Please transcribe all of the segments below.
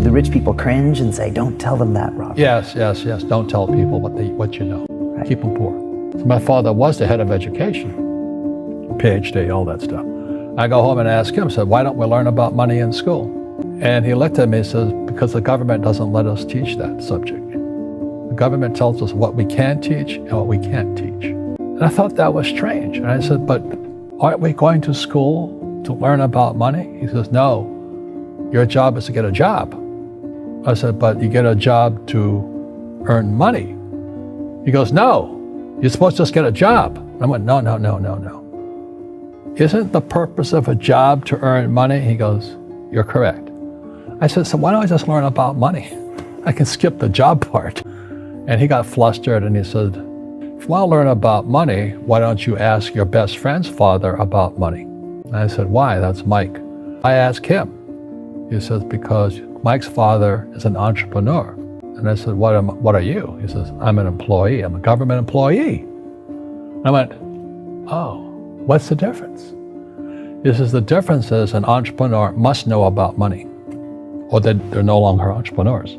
the rich people cringe and say, don't tell them that, Robert? Yes. Don't tell people what you know. Right. Keep them poor. So my father was the head of education, PhD, all that stuff. I go home and ask him, said, why don't we learn about money in school? And he looked at me and says, because the government doesn't let us teach that subject. The government tells us what we can teach and what we can't teach. And I thought that was strange. And I said, but aren't we going to school to learn about money? He says, no, your job is to get a job. I said, but you get a job to earn money. He goes, no, you're supposed to just get a job. I went, no. Isn't the purpose of a job to earn money? He goes, you're correct. I said, so why don't I just learn about money? I can skip the job part. And he got flustered and he said, if you want to learn about money, why don't you ask your best friend's father about money? And I said, why? That's Mike. I asked him. He says, because Mike's father is an entrepreneur. And I said, what are you? He says, I'm an employee. I'm a government employee. I went, oh, what's the difference? He says, the difference is an entrepreneur must know about money, or they're no longer entrepreneurs.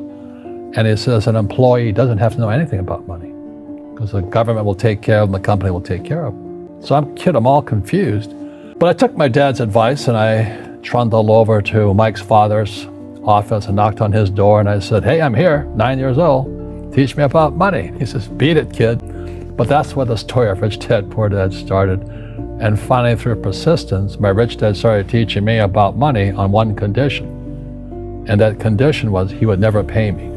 And he says an employee doesn't have to know anything about money because the government will take care of them, the company will take care of them. So I'm all confused. But I took my dad's advice and I trundled over to Mike's father's office and knocked on his door and I said, hey, I'm here, 9 years old. Teach me about money. He says, beat it, kid. But that's where the story of Rich Dad, Poor Dad started. And finally, through persistence, my rich dad started teaching me about money on one condition. And that condition was he would never pay me.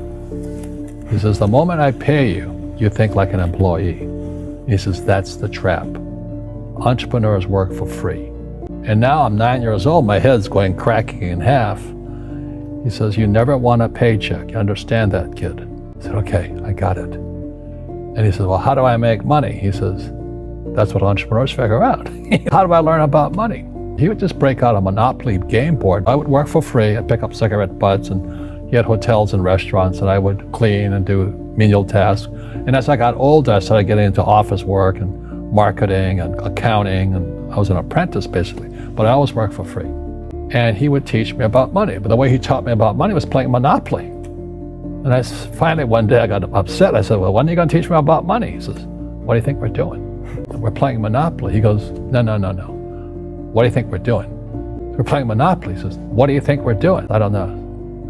He says, the moment I pay you, you think like an employee. He says, that's the trap. Entrepreneurs work for free. And now I'm 9 years old, my head's going cracking in half. He says, you never want a paycheck. You understand that, kid? I said, okay, I got it. And he says, well, how do I make money? He says, that's what entrepreneurs figure out. How do I learn about money? He would just break out a Monopoly game board. I would work for free. I'd pick up cigarette butts, and he had hotels and restaurants, and I would clean and do menial tasks. And as I got older, I started getting into office work and marketing and accounting, and I was an apprentice basically, but I always worked for free. And he would teach me about money, but the way he taught me about money was playing Monopoly. And I finally one day I got upset. I said, well, when are you going to teach me about money? He says, what do you think we're doing? We're playing Monopoly. He goes, no. What do you think we're doing? We're playing Monopoly. He says, what do you think we're doing? I don't know.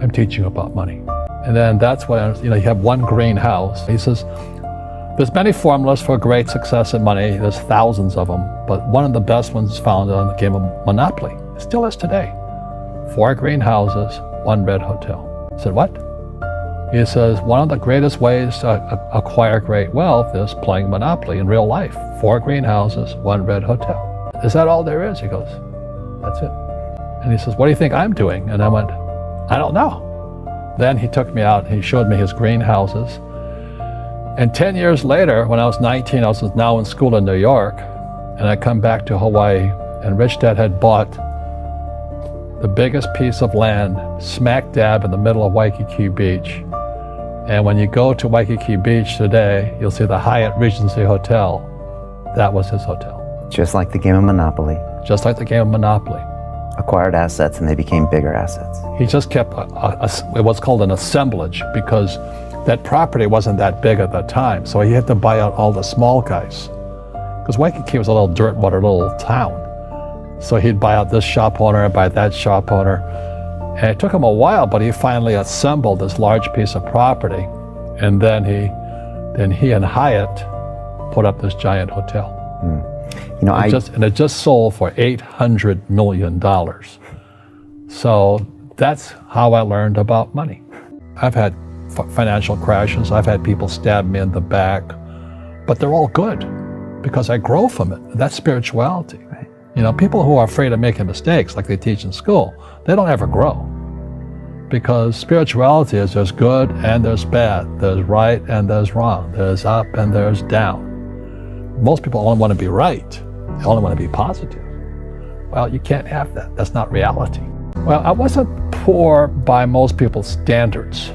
I'm teaching you about money. And then that's when, you have one greenhouse. He says, there's many formulas for great success in money. There's thousands of them, but one of the best ones is found on the game of Monopoly. It still is today. 4 greenhouses, 1 red hotel. I said, what? He says, one of the greatest ways to acquire great wealth is playing Monopoly in real life. 4 greenhouses, 1 red hotel. Is that all there is? He goes, that's it. And he says, what do you think I'm doing? And I went, I don't know. Then he took me out and he showed me his greenhouses. And 10 years later, when I was 19, I was now in school in New York, and I come back to Hawaii, and Rich Dad had bought the biggest piece of land smack dab in the middle of Waikiki Beach. And when you go to Waikiki Beach today, you'll see the Hyatt Regency Hotel. That was his hotel. Just like the game of Monopoly. Just like the game of Monopoly. Acquired assets and they became bigger assets. He just kept what's called an assemblage, because that property wasn't that big at the time. So he had to buy out all the small guys. Because Waikiki was a little dirt water little town. So he'd buy out this shop owner, buy that shop owner. And it took him a while, but he finally assembled this large piece of property. And then he and Hyatt put up this giant hotel. It just sold for $800 million. So that's how I learned about money. I've had financial crashes. I've had people stab me in the back, but they're all good because I grow from it. That's spirituality. Right. People who are afraid of making mistakes, like they teach in school, they don't ever grow, because spirituality is there's good and there's bad, there's right and there's wrong, there's up and there's down. Most people only want to be right. They only want to be positive. Well, you can't have that. That's not reality. Well, I wasn't poor by most people's standards,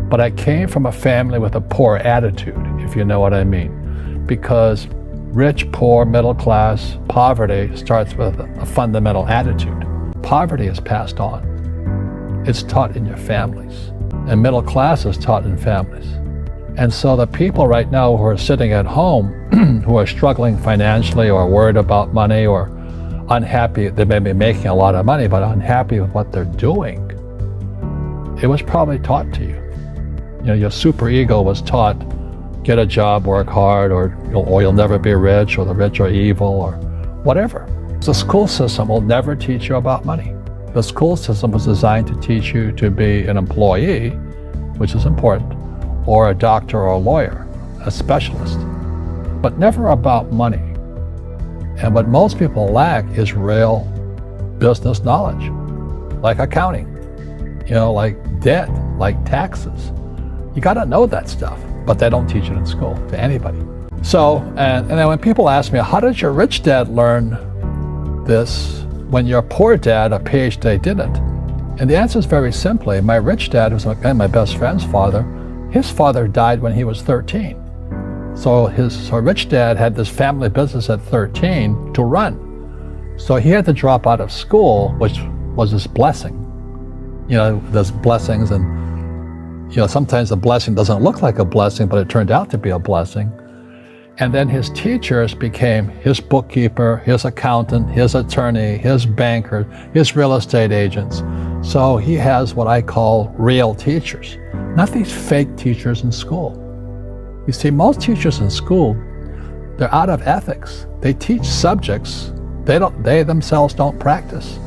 but I came from a family with a poor attitude, if you know what I mean. Because rich, poor, middle class, poverty starts with a fundamental attitude. Poverty is passed on. It's taught in your families. And middle class is taught in families. And so the people right now who are sitting at home, who are struggling financially or worried about money or unhappy, they may be making a lot of money, but unhappy with what they're doing, it was probably taught to you. You know, your super ego was taught, get a job, work hard, or you'll never be rich, or the rich are evil, or whatever. The school system will never teach you about money. The school system was designed to teach you to be an employee, which is important, or a doctor or a lawyer, a specialist, but never about money. And what most people lack is real business knowledge, like accounting, like debt, like taxes. You got to know that stuff, but they don't teach it in school to anybody. So, and then when people ask me, how did your rich dad learn this when your poor dad, a PhD, didn't? And the answer is very simply, my rich dad, who's my best friend's father, his father died when he was 13. So his rich dad had this family business at 13 to run. So he had to drop out of school, which was his blessing. There's blessings, and sometimes a blessing doesn't look like a blessing, but it turned out to be a blessing. And then his teachers became his bookkeeper, his accountant, his attorney, his banker, his real estate agents. So he has what I call real teachers, not these fake teachers in school. You see, most teachers in school, they're out of ethics. They teach subjects they themselves don't practice.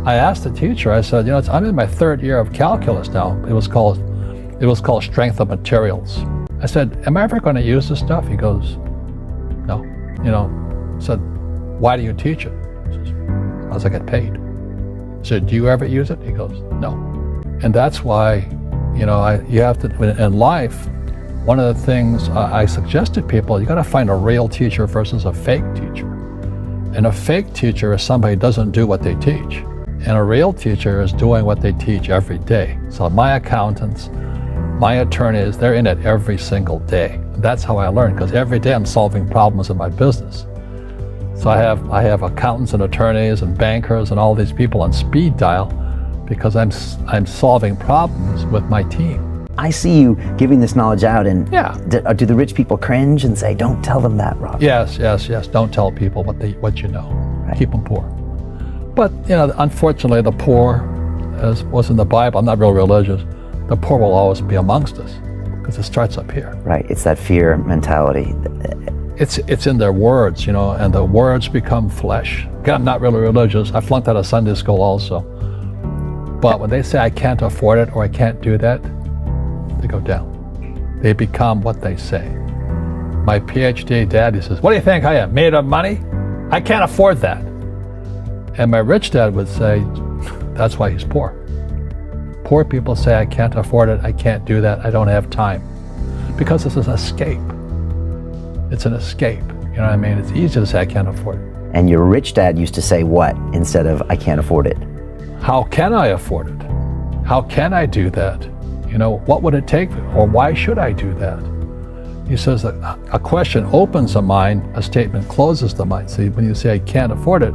I asked the teacher, I said, I'm in my third year of calculus now. It was called strength of materials. I said, am I ever going to use this stuff? He goes, no. I said, why do you teach it? He says, because I get paid. I said, do you ever use it? He goes, no. And that's why, you have to, in life, one of the things I suggest to people, you got to find a real teacher versus a fake teacher. And a fake teacher is somebody who doesn't do what they teach. And a real teacher is doing what they teach every day. So my accountants, my attorneys, they're in it every single day. That's how I learn, because every day I'm solving problems in my business. So I have accountants and attorneys and bankers and all these people on speed dial because I'm solving problems with my team. I see you giving this knowledge out, and Yeah. do the rich people cringe and say, don't tell them that, Rob? Yes. Don't tell people what you know. Right. Keep them poor. But unfortunately, the poor, as was in the Bible, I'm not real religious, the poor will always be amongst us because it starts up here. Right, it's that fear mentality. It's in their words, and the words become flesh. Again, I'm not really religious. I flunked out of Sunday school also. But when they say I can't afford it or I can't do that, they go down. They become what they say. My PhD daddy says, what do you think I am, made of money? I can't afford that. And my rich dad would say, that's why he's poor. Poor people say, I can't afford it, I can't do that, I don't have time. Because it's an escape. It's an escape. You know what I mean? It's easy to say, I can't afford it. And your rich dad used to say what instead of, I can't afford it? How can I afford it? How can I do that? What would it take, or why should I do that? He says that a question opens the mind, a statement closes the mind. See, when you say, I can't afford it,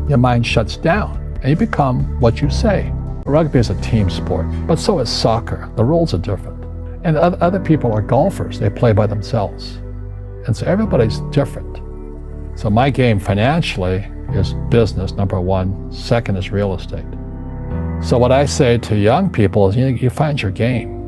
your mind shuts down, and you become what you say. Rugby is a team sport, but so is soccer. The rules are different. And other people are golfers. They play by themselves. And so everybody's different. So my game financially is business, number one. Second is real estate. So what I say to young people is, you find your game.